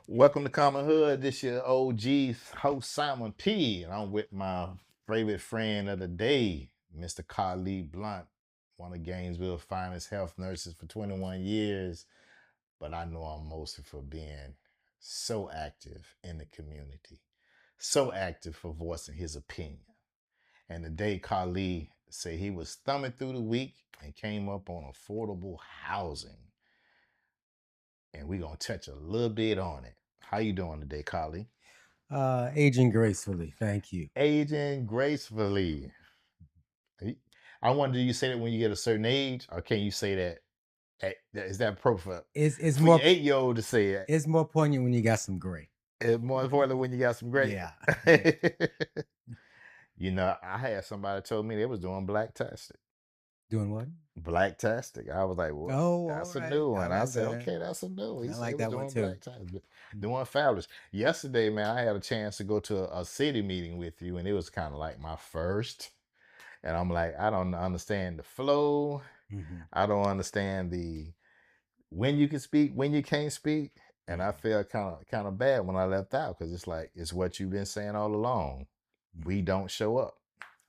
Welcome to Common Hood. This your OG host Simon P. And I'm with my favorite friend of the day, Mr. Khalid Blunt, one of Gainesville's finest health nurses for 21 years. But I know him mostly for being so active in the community, so active for voicing his opinion. And today, Khalid said he was thumbing through the week and came up on affordable housing. And we're going to touch a little bit on it. How you doing today, Khalid? Aging gracefully. Thank you. Aging gracefully. I wonder, do you say that when you get a certain age, or can you say that? Is that appropriate It's for your more 8-year-old to say it? it's more poignant when you got some gray. It's more important when you got some great. Yeah. I had somebody told me they was doing black tastic. Doing what? Black tastic. I was like, well, Oh, all that's a right. new I one. I like said, that. okay, that's a new. He I said he like was that one doing too. black tastic, doing fabulous. Yesterday, man, I had a chance to go to a city meeting with you, and it was kind of like my first. And I'm like, I don't understand the flow. Hmm. I don't understand the when you can speak, when you can't speak. And I Hmm. felt kind of bad when I left out because it's like it's what you've been saying all along. We don't show up.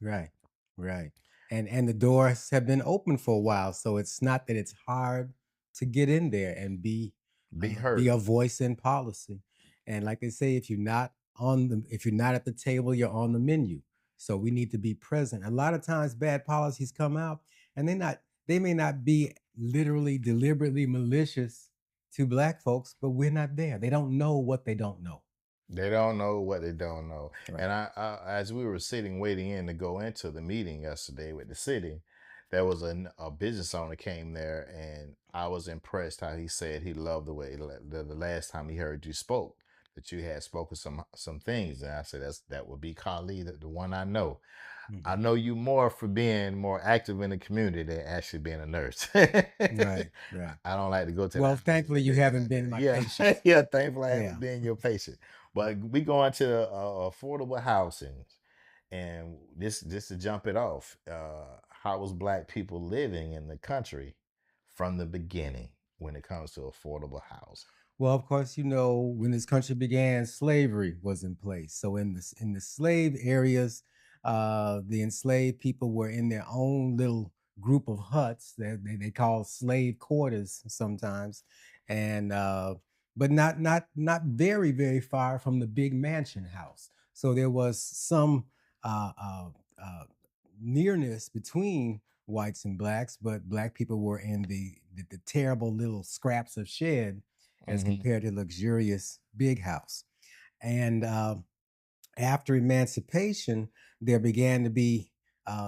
Right. Right. And the doors have been open for a while, so it's not that it's hard to get in there and Be be heard. a voice in policy. And like they say, if you're not at the table, you're on the menu. So we need to be present. A lot of times bad policies come out and they may not be literally deliberately malicious to black folks, but we're not there. They don't know what they don't know. They don't know what they don't know. Right. And as we were sitting waiting in to go into the meeting yesterday with the city, there was a business owner came there, and I was impressed how he said he loved the way the last time he heard you spoke, that you had spoken some things. And I said that would be Khalid, the one I know. I Mhm. know you more for being more active in the community than actually being a nurse. Right, right. I don't like to go to Well, thankfully you haven't been my yeah, patient. yeah. Thankfully, I Yeah. haven't been your patient. But we go into affordable housing, and this to jump it off. How was Black people living in the country from the beginning when it comes to affordable housing? Well, of course, when this country began, slavery was in place. So in the slave areas, the enslaved people were in their own little group of huts that they call slave quarters sometimes, and but not very far from the big mansion house. So there was some uh, uh, uh, nearness between whites and blacks, but black people were in the terrible little scraps of shed as Mm-hmm. compared to luxurious big house. And after emancipation, there began to be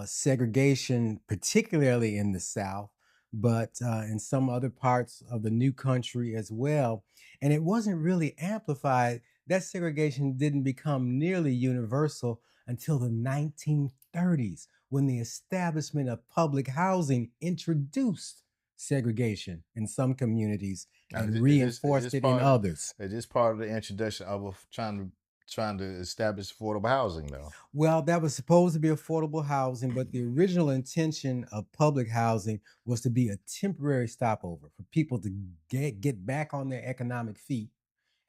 segregation, particularly in the South, but in some other parts of the new country as well. And it wasn't really amplified. That segregation didn't become nearly universal until the 1930s, when the establishment of public housing introduced segregation in some communities and Is reinforced this it in part others. is this part of the introduction of trying to establish affordable housing though? Well, that was supposed to be affordable housing, but the original intention of public housing was to be a temporary stopover for people to get back on their economic feet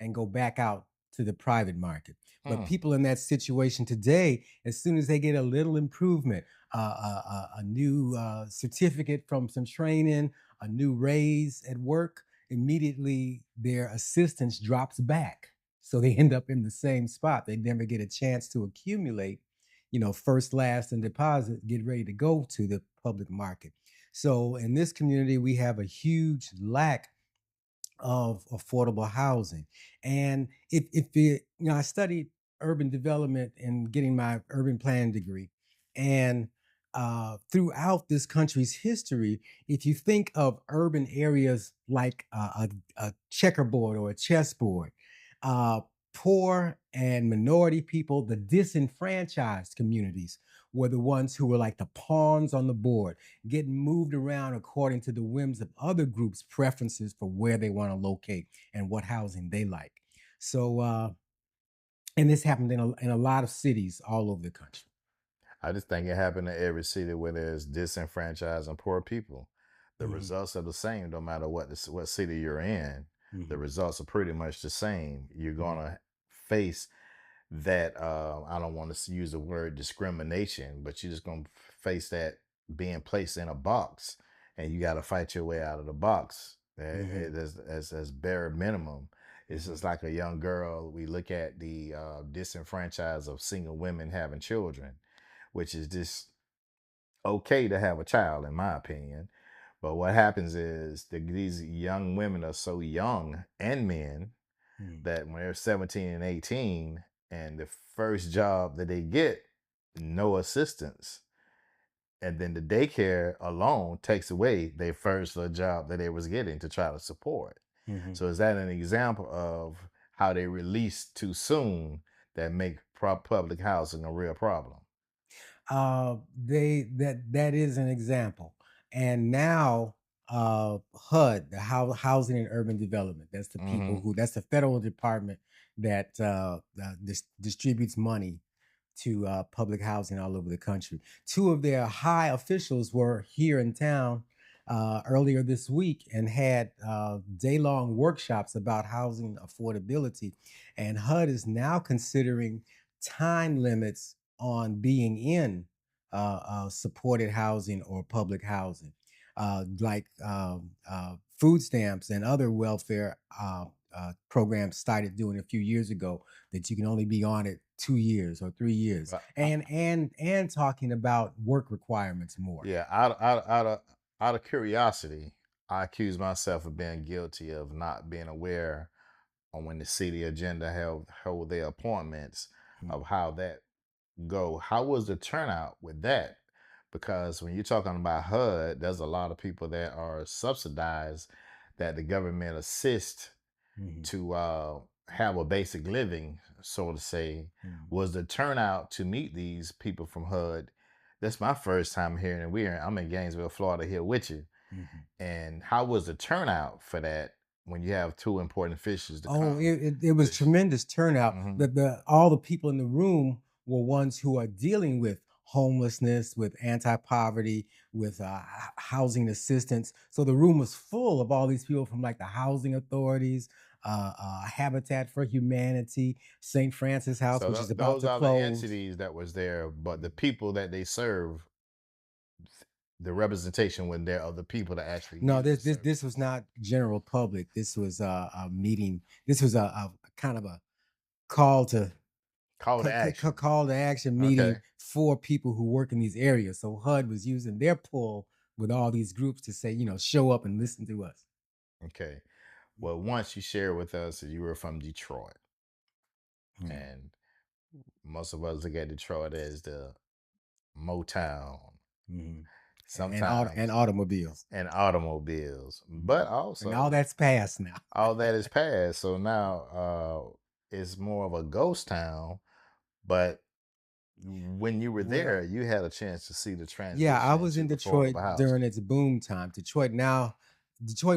and go back out to the private market. But Mm. people in that situation today, as soon as they get a little improvement, a new certificate from some training, a new raise at work, immediately their assistance drops back. So they end up in the same spot. They never get a chance to accumulate, first, last, and deposit, get ready to go to the public market. So in this community, we have a huge lack of affordable housing. And I studied urban development and getting my urban planning degree. And throughout this country's history, if you think of urban areas like a checkerboard or a chessboard, uh, poor and minority people, the disenfranchised communities, were the ones who were like the pawns on the board, getting moved around according to the whims of other groups' preferences for where they want to locate and what housing they like. So, and this happened in a lot of cities all over the country. I just think it happened in every city where there's disenfranchised and poor people. The Mhm. results are the same no matter what city you're in. the Mhm. results are pretty much the same. You're Mhm. gonna face that I don't want to use the word discrimination, but you're just gonna face that being placed in a box, and you got to fight your way out of the box. Mhm. As bare minimum. It's Mhm. just like a young girl. We look at the disenfranchised of single women having children, which is just okay to have a child, in my opinion. But what happens is that these young women are so young, and men, Mhm. that when they're 17 and 18, and the first job that they get, no assistance. And then the daycare alone takes away their first job that they was getting to try to support. Mhm. So is that an example of how they release too soon that make public housing a real problem? That is an example. And now HUD, the Housing and Urban Development, that's the people Hmm. who that's the federal department that distributes money to public housing all over the country. Two of their high officials were here in town earlier this week and had day-long workshops about housing affordability. And HUD is now considering time limits on being in supported housing or public housing, like food stamps and other welfare programs started doing a few years ago, that you can only be on it 2 years or 3 years, But and talking about work requirements more. yeah, out of curiosity, I accuse myself of being guilty of not being aware on when the city agenda held their appointments Mm. of how that go. How was the turnout with that? Because when you're talking about HUD, there's a lot of people that are subsidized that the government assists Mhm. to have a basic living, so to say. Mhm. Was the turnout to meet these people from HUD? That's my first time hearing it. I'm in Gainesville, Florida, here with you. Mhm. And how was the turnout for that when you have two important fishes to Oh, come? it was tremendous turnout. Hmm. The all the people in the room were ones who are dealing with homelessness, with anti-poverty, with housing assistance. So the room was full of all these people from like the housing authorities, Habitat for Humanity, St. Francis House, So which is about those to are the close. entities that was there, but the people that they serve, the representation when there are the people that actually No, use the this services. was not general public. This was a meeting. This was a kind of a call to Call to action. call to action meeting Okay. for people who work in these areas. So HUD was using their pull with all these groups to say, show up and listen to us. Okay. Well, once you shared with us that you were from Detroit, Mhm. and most of us look at Detroit as the Motown, Mhm. And sometimes, automobiles. and automobiles, Mhm. but And all also that's passed now. all that is past. So now it's more of a ghost town. But when you were Well, there, you had a chance to see the yeah, I transition was to in affordable Detroit during housing. its boom time. Detroit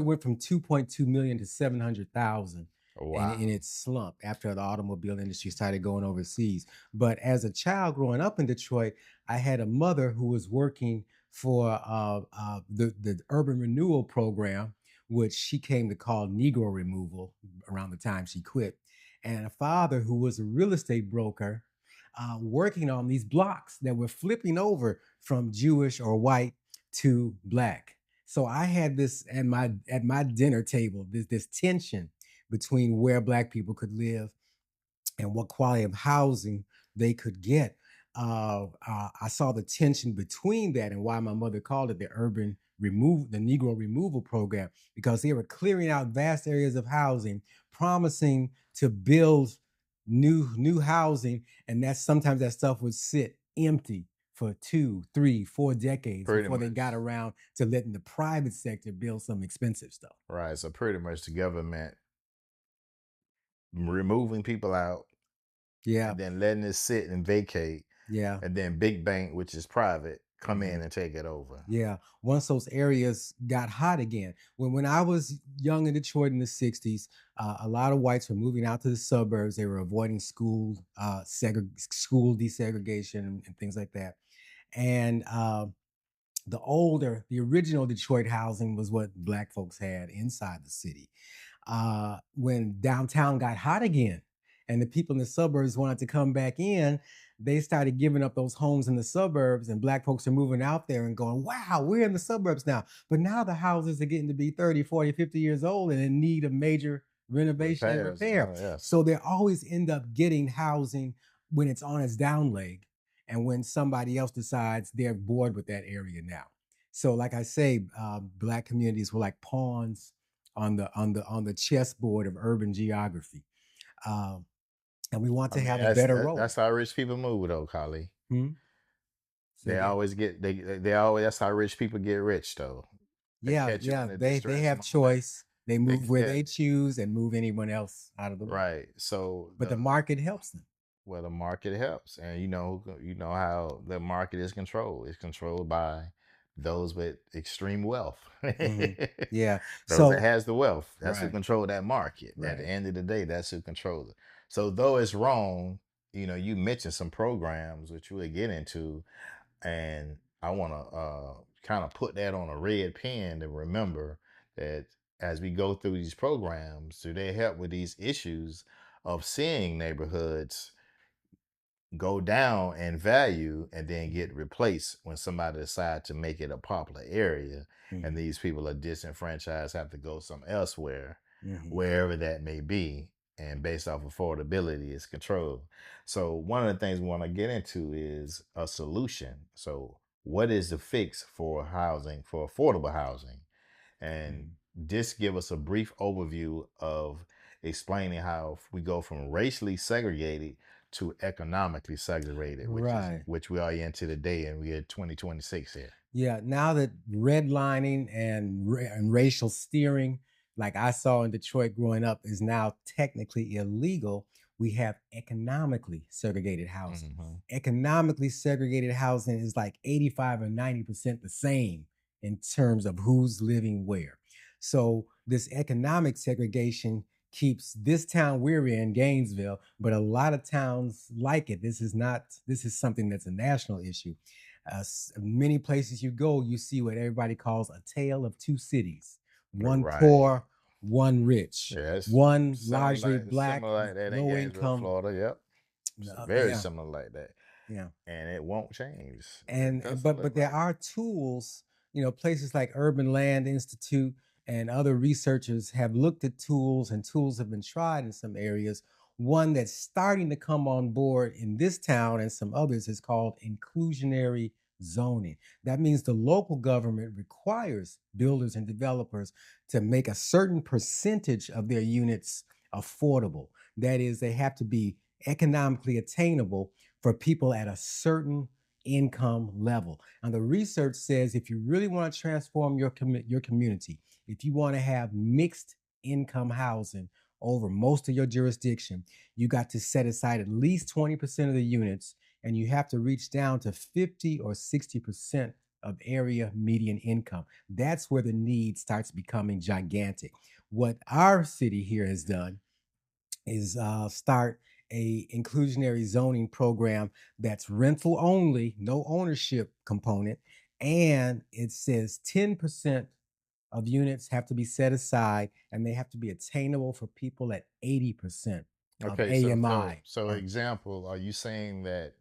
went from 2.2 million to 700,000 in Wow. its slump after the automobile industry started going overseas. But as a child growing up in Detroit, I had a mother who was working for the urban renewal program, which she came to call Negro removal around the time she quit, and a father who was a real estate broker working on these blocks that were flipping over from Jewish or white to black. So I had this at my dinner table, this tension between where black people could live and what quality of housing they could get. I saw the tension between that, and why my mother called it the Negro removal program, because they were clearing out vast areas of housing, promising to build new housing, and that sometimes that stuff would sit empty for 2, 3, 4 decades Pretty before they much. got around to letting the private sector build some expensive stuff. Right. So pretty much the government removing people out Yeah, and then letting it sit and vacate, yeah. and then big bank, which is private, come Mhm. in and take it over. Yeah, once those areas got hot again. When I was young in Detroit in the '60s, a lot of whites were moving out to the suburbs. They were avoiding school desegregation and things like that. And the original Detroit housing was what black folks had inside the city. When downtown got hot again and the people in the suburbs wanted to come back in, they started giving up those homes in the suburbs, and Black folks are moving out there and going, wow, we're in the suburbs now. But now the houses are getting to be 30, 40, 50 years old and in need of major renovation and Repairs and repair. all, yes. So they always end up getting housing when it's on its down leg and when somebody else decides they're bored with that area now. So, like I say, Black communities were like pawns on the chessboard of urban geography, um, and we want I to mean, have a better that's role. how rich people move, though, Kali. Hmm? Say They again. always get they always that's how rich people get rich, though. They Yeah, catch you yeah. in a They distressed have moment. choice. They They move where yeah, they choose and move anyone else out of the way. right. So But the market helps them. the market helps, and you know how the market is controlled. It's controlled by those with extreme wealth. Hmm. Yeah. Those that So has the wealth. That's who right, control that market. At the right. end of the day, that's who controls it. So though it's wrong, you mentioned some programs which we'll get into, and I want to kind of put that on a red pen to remember that as we go through these programs, do they help with these issues of seeing neighborhoods go down in value and then get replaced when somebody decides to make it a popular area, and Hmm. these people are disenfranchised, have to go some elsewhere, Hmm. wherever that may be, and based off affordability is controlled. So one of the things we want to get into is a solution. So what is the fix for housing, for affordable housing? And Hmm. just give us a brief overview of explaining how we go from racially segregated to economically segregated, Right. which we are into today, and we're 2026 here. Yeah, now that redlining and racial steering, like I saw in Detroit growing up, is now technically illegal, we have economically segregated housing. Hmm. Economically segregated housing is like 85 or 90% the same in terms of who's living where. So this economic segregation keeps this town we're in, Gainesville, but a lot of towns like it. This is something that's a national issue. Many places you go, you see what everybody calls a tale of two cities: one Right. poor, one rich, Yeah, it's one largely black, similar like that in low Gainesville, income. Florida. Yep. It's very Yeah, similar like that. yeah. And it won't change. It and doesn't but look there like are tools, places like Urban Land Institute and other researchers have looked at tools, and tools have been tried in some areas. One that's starting to come on board in this town and some others is called inclusionary zoning. That means the local government requires builders and developers to make a certain percentage of their units affordable. That is, they have to be economically attainable for people at a certain income level. And the research says if you really want to transform your community, if you want to have mixed income housing over most of your jurisdiction, you got to set aside at least 20% of the units, and you have to reach down to 50 or 60% of area median income. That's where the need starts becoming gigantic. What our city here has done is start a inclusionary zoning program that's rental only, no ownership component, and it says 10% of units have to be set aside and they have to be attainable for people at 80% of okay. AMI. Or Example, are you saying that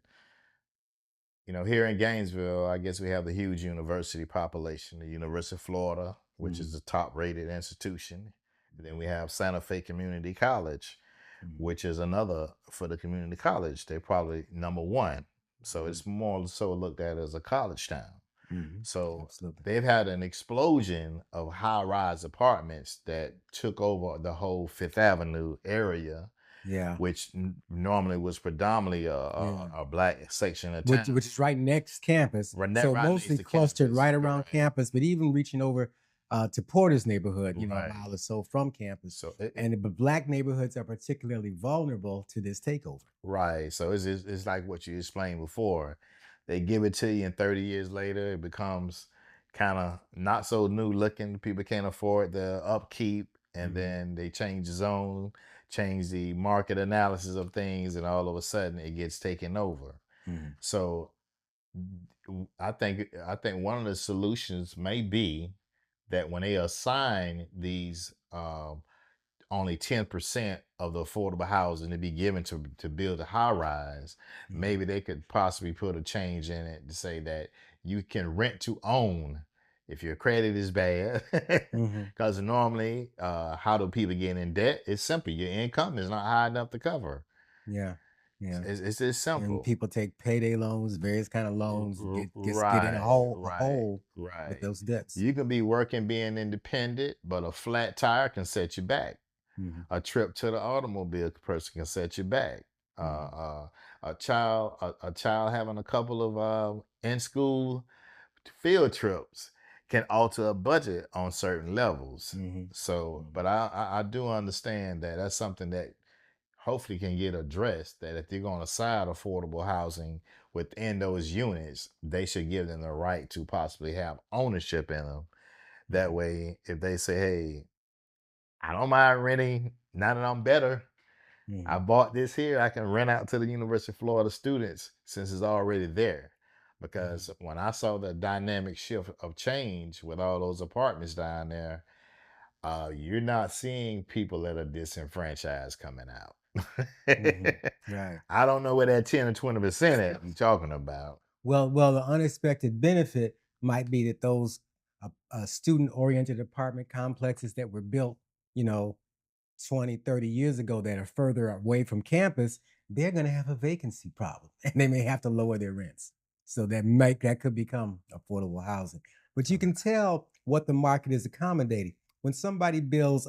here in Gainesville, I guess we have the huge university population, the University of Florida, which is Mhm, the top rated institution. And then we have Santa Fe Community College, mhm, which is another for the community college. They're probably number one. So mhm, it's more so looked at as a college town. mhm. So Absolutely. they've had an explosion of high rise apartments that took over the whole Fifth Avenue area, Yeah. which normally was predominantly Yeah. a black section of town. Which is right next campus. So Right mostly next to clustered campus. right around Right. campus, but even reaching over to Porter's neighborhood, a Right. mile or so from campus. So But black neighborhoods are particularly vulnerable to this takeover. right. So it's like what you explained before. They give it to you, and 30 years later, it becomes kind of not so new looking. People can't afford the upkeep, and Hmm. then they change the zone, change the market analysis of things, and all of a sudden it gets taken over. Hmm. So I think one of the solutions may be that when they assign these only 10% of the affordable housing to be given to build a high rise, Mhm. maybe they could possibly put a change in it to say that you can rent to own if your credit is bad. Mhm. Because normally, how do people get in debt? It's simple. Your income is not high enough to cover. Yeah. Yeah. It's just And simple. people take payday loans, various kind of loans, get in Right, a right, hole with right. those debts. You can be working being independent, but a flat tire can set you back. Mhm. A trip to the automobile person can set you back. Mhm. A child having a couple of in school field trips can alter a budget on certain levels. Mhm. So, Mhm. but I do understand that that's something that hopefully can get addressed. That if they're going to side affordable housing within those units, they should give them the right to possibly have ownership in them. That Mhm. way, if they say, "Hey, I don't mind renting. Now that I'm better, I Mhm. bought this here. I can rent out to the University of Florida students since it's already there." Because Mhm. when I saw the dynamic shift of change with all those apartments down there, you're not seeing people that are disenfranchised coming out. Mhm. Right. I don't know where that 10 or 20% at you talking about. Well, the unexpected benefit might be that those student-oriented apartment complexes that were built, you know, 20, 30 years ago that are further away from campus, they're going to have a vacancy problem and they may have to lower their rents. So that could become affordable housing. But you can tell what the market is accommodating. When somebody builds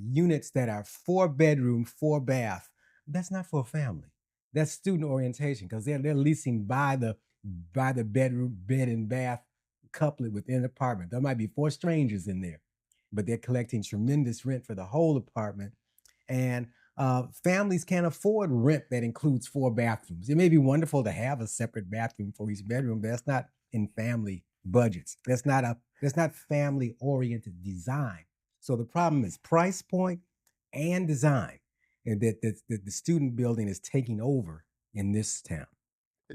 units that are 4 bedroom, 4 bath, that's not for a family. That's student orientation because they're leasing by the bedroom, bed and bath couplet within an apartment. There might be 4 strangers in there, but they're collecting tremendous rent for the whole apartment. And families can't afford rent that includes 4 bathrooms. It may be wonderful to have a separate bathroom for each bedroom, but that's not in family budgets. That's not family oriented design. So the problem is price point and design, and that the student building is taking over in this town.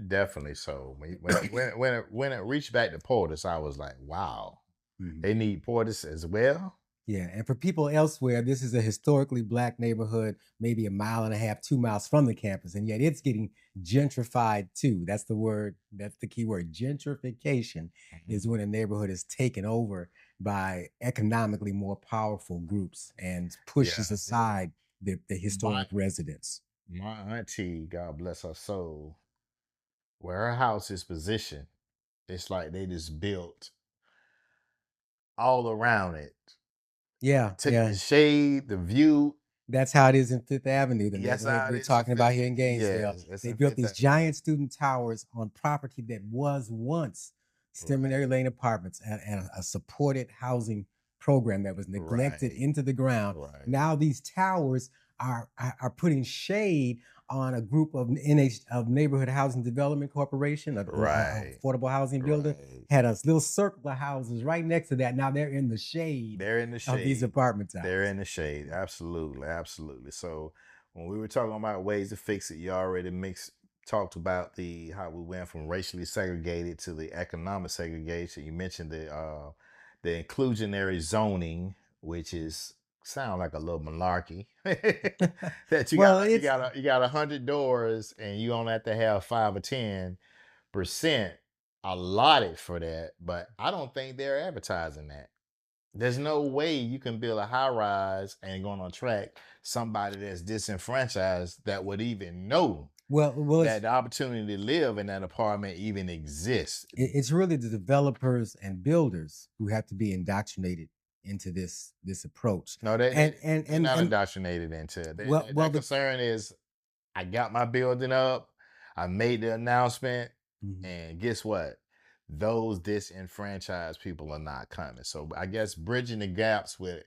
Definitely so. When it reached back to Portis, I was like, wow, Mhm. they need Portis as well. Yeah, and for people elsewhere, this is a historically Black neighborhood, maybe a mile and a half, 2 miles from the campus, and yet it's getting gentrified too. That's the word, that's the key word. Gentrification is Mhm. when a neighborhood is taken over by economically more powerful groups and Yeah, pushes aside the my historic residents. my auntie, God bless her soul, where her house is positioned, it's like they just built all around it. Yeah, Took the yeah. shade, the view. That's how it is in Fifth Avenue, the Yes, neighborhood how it we're is in talking about Fifth. here in Gainesville. Yes, it's They in built Fifth these Avenue. giant student towers on property that was once Right, Seminary Lane Apartments and a supported housing program that was neglected right, into the ground. right, Now these towers are putting shade on a group of of Neighborhood Housing Development Corporation, a right, affordable housing builder, right. had a little circle of houses right next to that. Now they're in the shade They're in the of these shade. apartment They're towers. in the shade. Absolutely, absolutely. So when we were talking about ways to fix it, you already talked about the how we went from racially segregated to the economic segregation. You mentioned the inclusionary zoning, which is sound like a little malarkey. That Well, you it's got 100 doors and you only have to have 5 or 10% allotted for that. But I don't think they're advertising that. There's no way you can build a high rise and going to attract somebody that's disenfranchised that would even know well, that the opportunity to live in that apartment even exists. it's really the developers and builders who have to be indoctrinated into this approach. No, And they're not indoctrinated into it. well Their the concern is I got my building up, I made the announcement, Mhm. and guess what? Those disenfranchised people are not coming. So I guess bridging the gaps with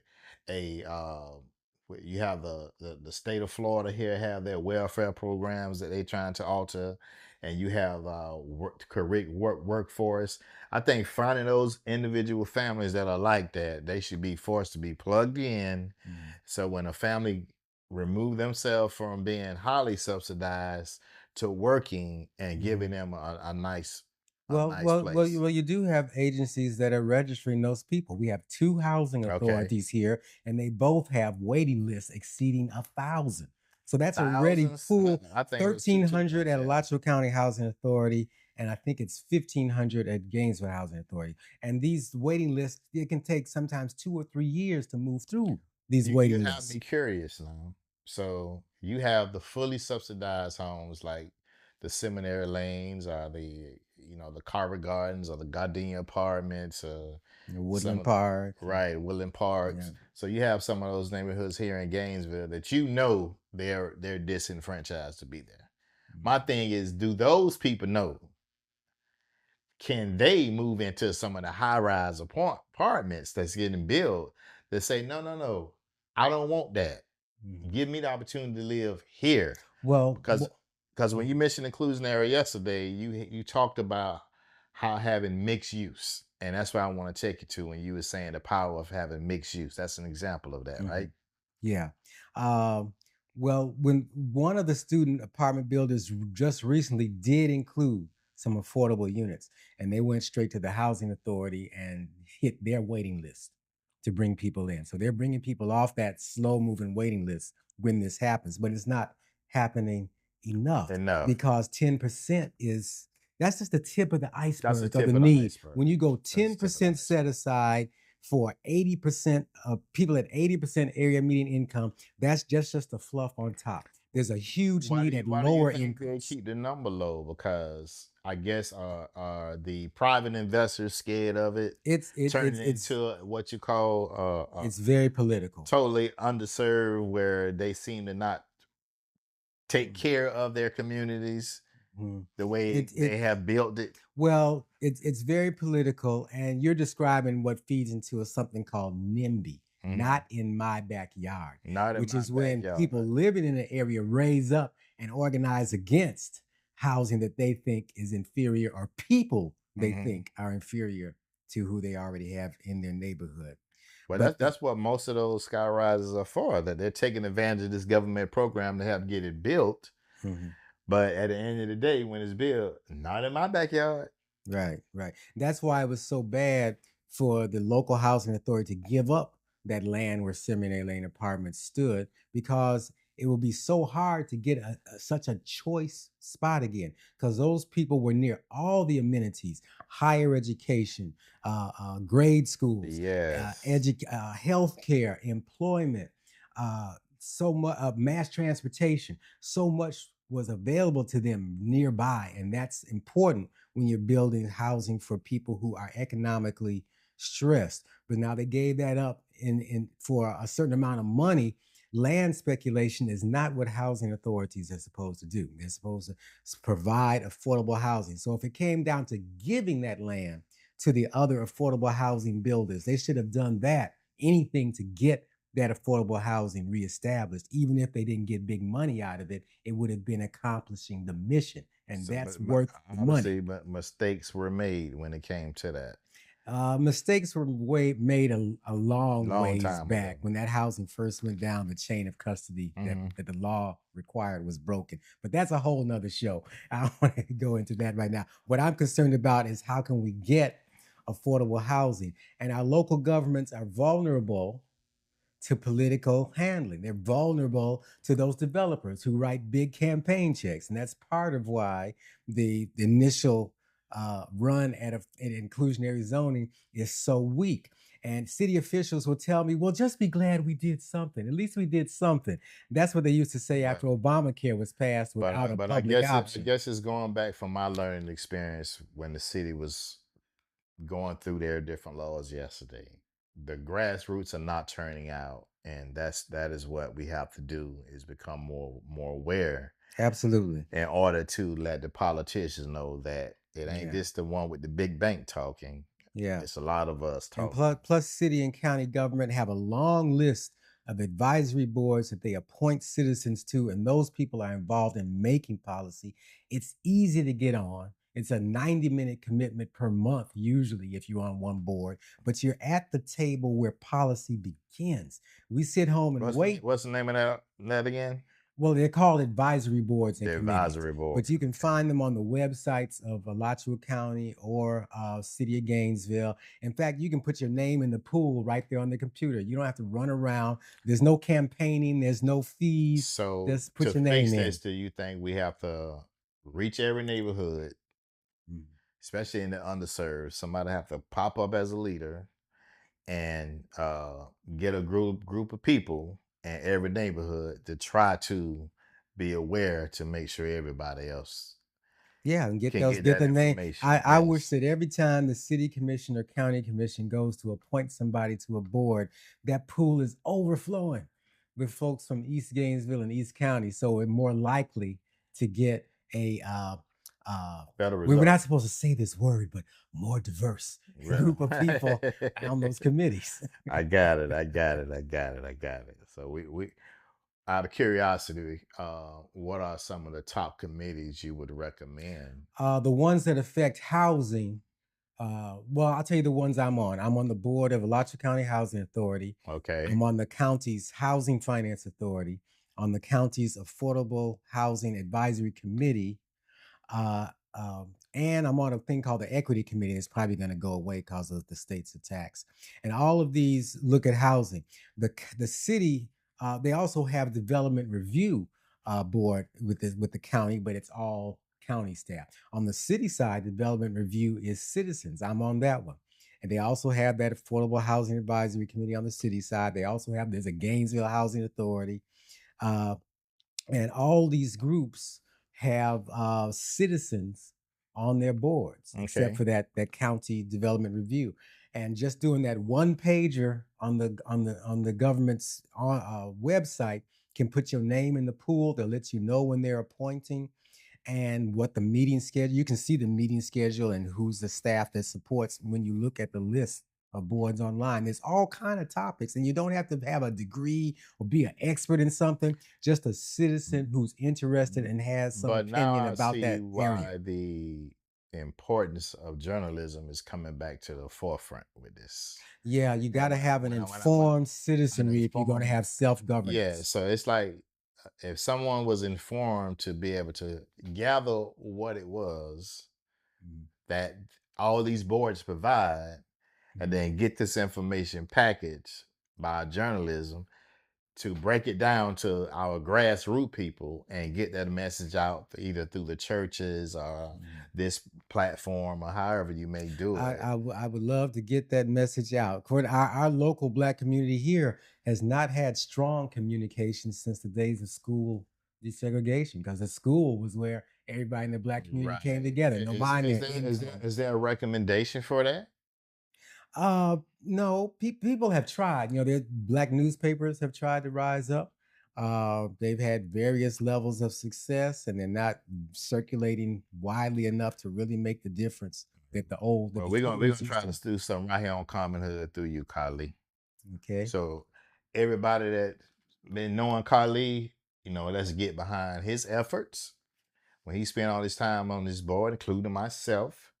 you have the state of Florida here have their welfare programs that they trying to alter, and you have correct workforce. I think finding those individual families that are like that, they should be forced to be plugged in. Mhm. So when a family remove themselves from being highly subsidized to working and giving Mhm. them a nice a nice place. You do have agencies that are registering those people. We have 2 housing Okay. authorities here, and they both have waiting lists exceeding 1,000. So that's already Thousands? full. I think it was 1,300 at yeah. Alachua County Housing Authority, and I think it's 1,500 at Gainesville Housing Authority. And these waiting lists, it can take sometimes 2 or 3 years to move through these You waiting have lists. me curious now. So you have the fully subsidized homes like the Seminary Lanes or the Carver Gardens or the Gardenia Apartments or Woodland Park. right, Woodland Parks. Yeah. So you have some of those neighborhoods here in Gainesville that you know they're disenfranchised to be there. My thing is, do those people know? Can they move into some of the high-rise apartments that's getting built that say, no, no, no, I don't want that. Give me the opportunity to live here. Well, because when you mentioned inclusionary yesterday, you talked about how having mixed use. And that's what I want to take you to when you were saying the power of having mixed use. That's an example of that, right? Yeah. Well, when one of the student apartment builders just recently did include some affordable units, and they went straight to the housing authority and hit their waiting list to bring people in. So they're bringing people off that slow moving waiting list when this happens, but it's not happening enough because 10% that's just the tip of the iceberg of the need. When you go 10% set aside for 80% of people at 80% area median income, that's just the fluff on top. There's a huge need at lower income. They keep the number low because I guess the private investors scared of it. It's turning into what you call it's very political. Totally underserved, where they seem to not take care of their communities the way they have built it. Well, it's very political, and you're describing what feeds into something called NIMBY. Not in my backyard, which is when people living in an area raise up and organize against housing that they think is inferior, or people they think are inferior to who they already have in their neighborhood. Well, that's what most of those sky rises are for, that they're taking advantage of this government program to help get it built. But at the end of the day, when it's built, not in my backyard. Right. That's why it was so bad for the local housing authority to give up that land where Seminary Lane Apartments stood, because it will be so hard to get such a choice spot again, because those people were near all the amenities, higher education, grade schools, healthcare, employment, so much mass transportation, so much was available to them nearby. And that's important when you're building housing for people who are economically stressed. But now they gave that up for a certain amount of money. Land speculation is not what housing authorities are supposed to do. They're supposed to provide affordable housing. So if it came down to giving that land to the other affordable housing builders, they should have done that, anything to get that affordable housing reestablished. Even if they didn't get big money out of it, it would have been accomplishing the mission, and that's worth the money. But mistakes were made when it came to that. Mistakes were made a long ways back when that housing first went down the chain of custody that the law required was broken. But that's a whole nother show. I don't want to go into that right now. What I'm concerned about is how can we get affordable housing? And our local governments are vulnerable to political handling. They're vulnerable to those developers who write big campaign checks. And that's part of why the initial run at inclusionary zoning is so weak. And city officials will tell me, well, just be glad we did something. At least we did something. That's what they used to say after Obamacare was passed without a public option. I guess it's going back from my learning experience when the city was going through their different laws yesterday. The grassroots are not turning out, and that is what we have to do, is become more aware. Absolutely. In order to let the politicians know that it ain't just the one with the big bank talking. Yeah. It's a lot of us talking. And plus city and county government have a long list of advisory boards that they appoint citizens to, and those people are involved in making policy. It's easy to get on. It's a 90-minute commitment per month, usually, if you're on one board, but you're at the table where policy begins. We sit home and wait. What's the name of that again? Well, they're called advisory boards and The committees, advisory board. but you can find them on the websites of Alachua County or City of Gainesville. In fact, you can put your name in the pool right there on the computer. You don't have to run around. There's no campaigning. There's no fees. So Just to put your fix name in. this, do you think we have to reach every neighborhood, Mm. especially in the underserved? Somebody have to pop up as a leader and get a group of people in every neighborhood to try to be aware to make sure everybody else Yeah, and can get get that the name. information. I wish Yes. that every time the city commission or county commission goes to appoint somebody to a board, that pool is overflowing with folks from East Gainesville and East County. So we're more likely to get a Better we're result. not supposed to say this word, but more diverse Right. group of people on those committees. I got it. I got it. I got it. I got it. So we out of curiosity, what are some of the top committees you would recommend? The ones that affect housing, well, I'll tell you the ones I'm on. I'm on the board of Alachua County Housing Authority. Okay. I'm on the county's Housing Finance Authority, on the county's Affordable Housing Advisory Committee, and I'm on a thing called the Equity Committee. It's probably going to go away because of the state's attacks. And all of these look at housing. The city, they also have development review board with the county, but it's all county staff. On the city side, development review is citizens. I'm on that one. And they also have that Affordable Housing Advisory Committee on the city side. They also have, there's a Gainesville Housing Authority. And all these groups have citizens on their boards, except Okay. for that county development review. And just doing that one pager on the government's website can put your name in the pool. They'll let you know when they're appointing and what the meeting schedule. You can see the meeting schedule and who's the staff that supports when you look at the list of boards online. There's all kind of topics, and you don't have to have a degree or be an expert in something. Just a citizen who's interested and has some But now opinion I about see that area. why the importance of journalism is coming back to the forefront with this. Yeah, you got to have an When informed an citizenry if you're going to informed, have yeah. self-governance. So it's like if someone was informed to be able to gather what it was Mhm. that all these boards provide, and Mhm. then get this information packaged by journalism to break it down to our grassroots people and get that message out either through the churches or Mhm. this platform or however you may do it. I would love to get that message out. Our local Black community here has not had strong communication since the days of school desegregation, because the school was where everybody in the Black community Right. came together. Nobody in their income. Is there a recommendation for that? No, people have tried. You know, their Black newspapers have tried to rise up. They've had various levels of success, and they're not circulating widely enough to really make the difference that the Well, before we're was gonna used try to. to do something right here on Common Hood through you, Kylie. Okay. So everybody that been knowing Kylie, let's get behind his efforts when he spent all his time on this board, including myself,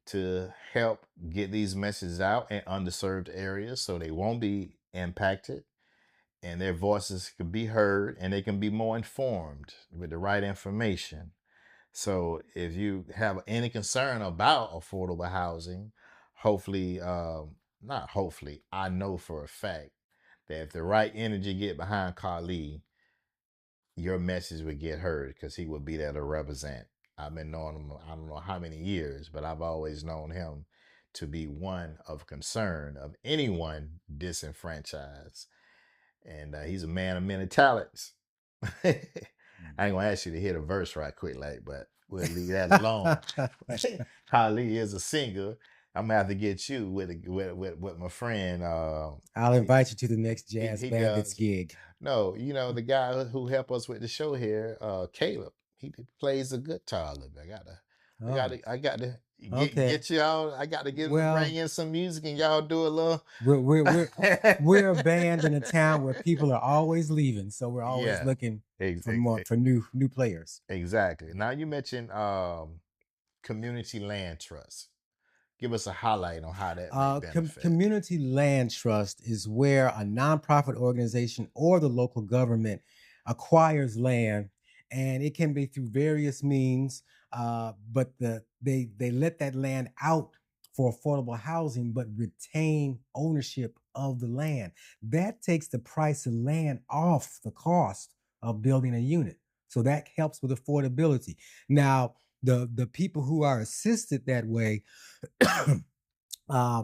to help get these messages out in underserved areas so they won't be impacted and their voices can be heard and they can be more informed with the right information. So if you have any concern about affordable housing, hopefully, not hopefully, I know for a fact that if the right energy get behind Khalid, your message would get heard because he would be there to represent. I've been knowing him, I don't know how many years, but I've always known him to be one of concern of anyone disenfranchised. And he's a man of many talents. I ain't gonna ask you to hit a verse right quick, like, but we'll leave that alone. Kali is a singer. I'm gonna have to get you with my friend. I'll invite you to the next Jazz He Bandits does. gig. No, the guy who helped us with the show here, Caleb. Plays the guitar a little bit. Oh, I got to okay. get y'all. I got to get him to bring Well, in some music and y'all do a little. we're we're we're we're a band in a town where people are always leaving, so we're always Yeah, looking ex- for ex- more ex- for new players. exactly. Now you mentioned community land trust. Give us a highlight on how that may benefit. Community Land Trust is where a nonprofit organization or the local government acquires land, and it can be through various means, but they let that land out for affordable housing, but retain ownership of the land. That takes the price of land off the cost of building a unit. So that helps with affordability. Now, the people who are assisted that way uh,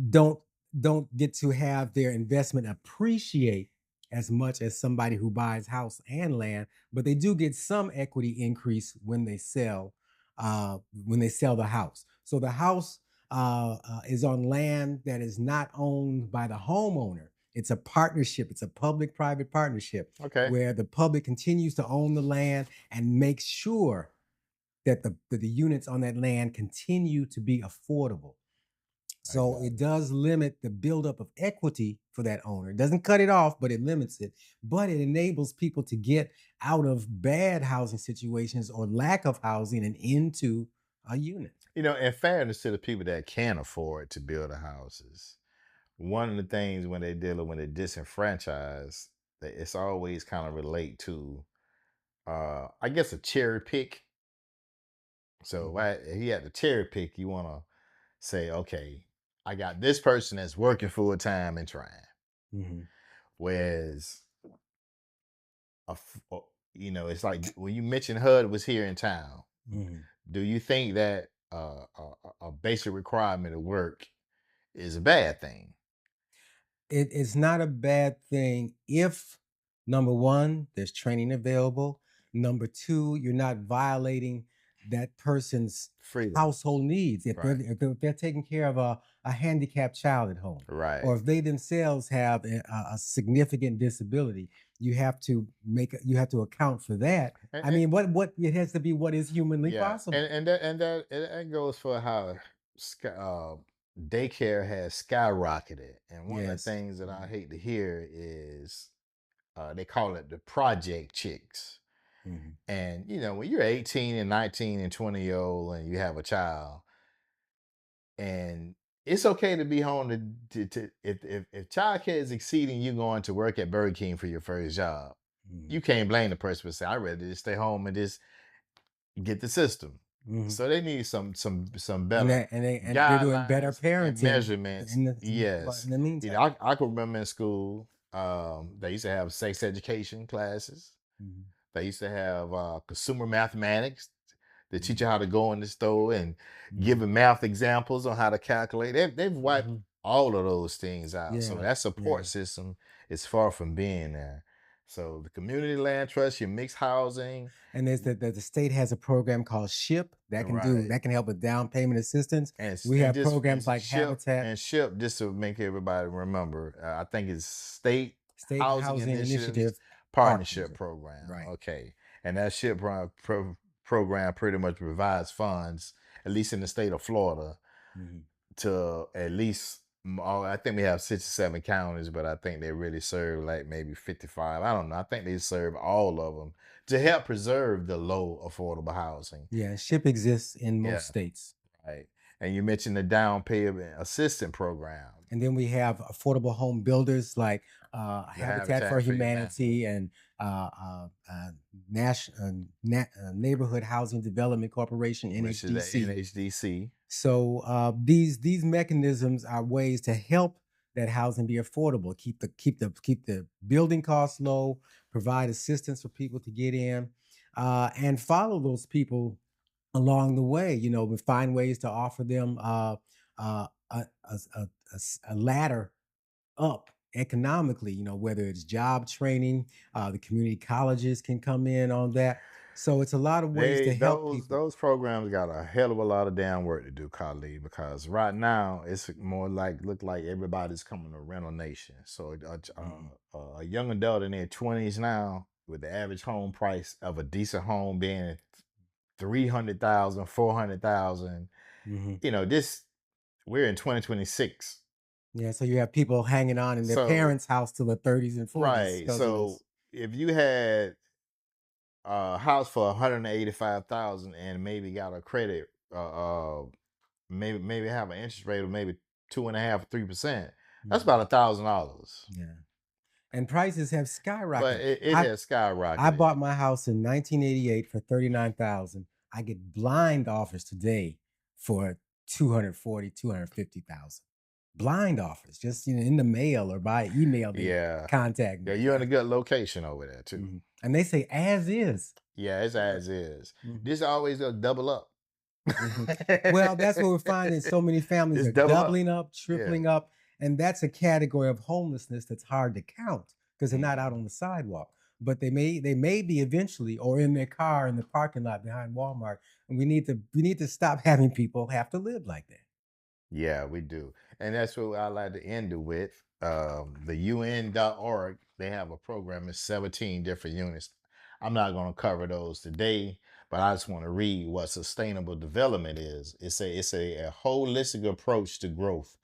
don't don't get to have their investment appreciate as much as somebody who buys house and land, but they do get some equity increase when they sell the house. So the house is on land that is not owned by the homeowner. It's a partnership. It's a public-private partnership Okay. where the public continues to own the land and make sure that the units on that land continue to be affordable. So it does limit the buildup of equity for that owner. It doesn't cut it off, but it limits it. But it enables people to get out of bad housing situations or lack of housing and into a unit. You know, in fairness to the people that can't afford to build the houses, one of the things when they're dealing with a disenfranchised, that it's always kind of relate to, I guess, a cherry pick. So Mhm. if you had to cherry pick, you want to say, okay, I got this person that's working full time and trying. Mhm. Whereas, a f- uh, it's like when you mentioned HUD was here in town. Mhm. Do you think that a basic requirement of work is a bad thing? It's not a bad thing if, number one, there's training available. Number two, you're not violating that person's Freedom. household needs. Right. If they're taking care of a handicapped child at home, Right. or if they themselves have a significant disability, you have to account for that. And, I and mean, what it has to be what is humanly yeah, possible. and that goes for how daycare has skyrocketed. And one of the Yes. things that I Mhm. hate to hear is they call it the project chicks. Mhm. And when you're 18 and 19 and 20-year old and you have a child, and it's okay to be home to if childcare is exceeding you going to work at Burger King for your first job, Mhm. you can't blame the person for saying, I'd rather just stay home and just get the system. Mhm. So they need some And better they're doing better guidelines and parenting measurements. in Yes. the meantime. I can remember in school, they used to have sex education classes. Mhm, They used to have consumer mathematics. They teach you mhm, how to go in the store and mhm, giving math examples on how to calculate. They've wiped mhm. all of those things out. So Yeah, that support yeah. system is far from being there. So the community land trust, your mixed housing, And there's the state has a program called SHIP right? that can help with down payment assistance. We And have just programs like Habitat, ship just to make everybody remember. I think it's state State housing Housing initiatives Initiative partnership Partnership. program. Right. Okay, and that program pretty much provides funds, at least in the state of Florida, Mhm. to at least. I think we have 67 counties, but I think they really serve like maybe 55. I don't know. I think they serve all of them to help preserve the low affordable housing. Yeah, SHIP exists in Yeah. most states. Right. And you mentioned the down payment assistance program, And then we have affordable home builders like the Habitat for Habitat for Humanity, Humanity and Neighborhood Housing Development Corporation which is the (NHDC). NHDC. So these mechanisms are ways to help that housing be affordable, keep the building costs low, provide assistance for people to get in, and follow those people along the way. We find ways to offer them a ladder up economically. Whether it's job training, the community colleges can come in on that. So it's a lot of ways They to help those people. those programs got a hell of a lot of damn work to do, Khalid, because right now it's more like look like everybody's coming to rental nation. So Mhm. a young adult in their 20s now, with the average home price of a decent home being 300,000, 400,000. Mhm. This we're in 2026. Yeah, so you have people hanging on in their So parents' house till the 30s and 40s right. because of So this. if you had a house for 185,000 and maybe got a credit, maybe have an interest rate of maybe 2.5 or 3%, that's Mhm. about $1,000. Yeah. And prices have but skyrocketed. it has I skyrocketed. bought my house in 1988 for $39,000. I get blind offers today for $240,000, $250,000. Blind offers, just in the mail or by email. They Yeah. contact me. Yeah, you're in a good location over there too. Mhm. And they say as is. Yeah, it's as is. Mhm. This always gonna double up. Well, that's what we're finding. So many families It's are double up. doubling up, tripling up, and that's a category of homelessness that's hard to count because they're not out on the sidewalk. But they may be eventually, or in their car in the parking lot behind Walmart. And we need to stop having people have to live like that. Yeah, we do. And that's what I like to end it with. The UN.org, they have a program, it's 17 different units. I'm not going to cover those today, but I just want to read what sustainable development is. It's a holistic approach to growth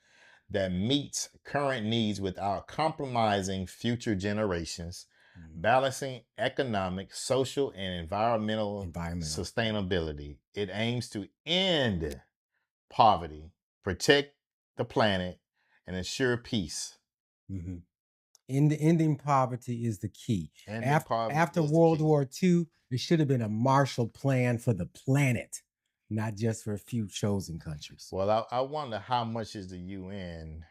that meets current needs without compromising future generations, balancing economic, social, and environmental sustainability. It aims to end poverty, protect the planet, and ensure peace. Mm-hmm. Ending poverty is the key. After World War II, there should have been a Marshall Plan for the planet, not just for a few chosen countries. Well, I wonder how much is the UN.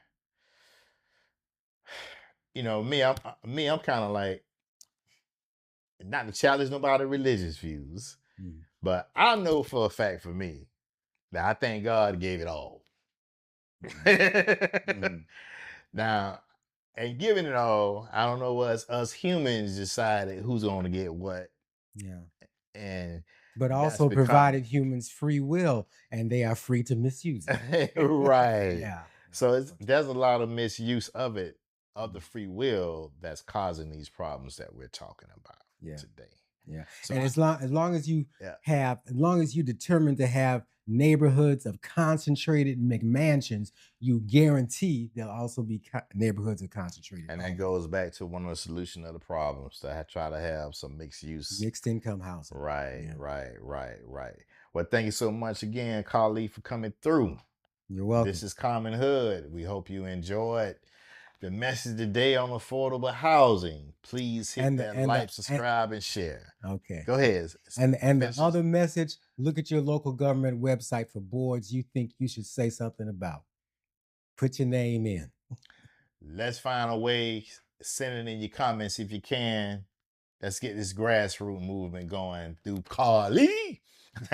You know, I'm kind of like, not to challenge nobody's religious views, but I know for a fact for me that I think God gave it all. Now, and giving it all, I don't know what us humans decided who's going to get what. Yeah. And but also provided humans free will, and they are free to misuse it. Right. Yeah. So there's a lot of misuse of it, of the free will, that's causing these problems that we're talking about today. Yeah. So and as long as you determine to have neighborhoods of concentrated McMansions, you guarantee there'll also be neighborhoods of concentrated. And that goes back to one of the solutions of the problems, that try to have some mixed income housing. Right. Well, thank you so much again, Khalid, for coming through. You're welcome. This is Common Hood. We hope you enjoyed the message today on affordable housing. Please hit that like, subscribe, and share. Okay. Go ahead. And the other message, look at your local government website for boards you think you should say something about. Put your name in. Let's find a way. Send it in your comments if you can. Let's get this grassroots movement going through Carly. It's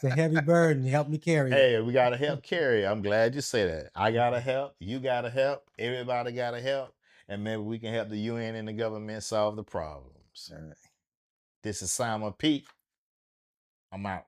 a heavy burden. Help me carry it. Hey, we got to help carry it. I'm glad you say that. I got to help. You got to help. Everybody got to help. And maybe we can help the UN and the government solve the problems. All right. This is Simon P. I'm out.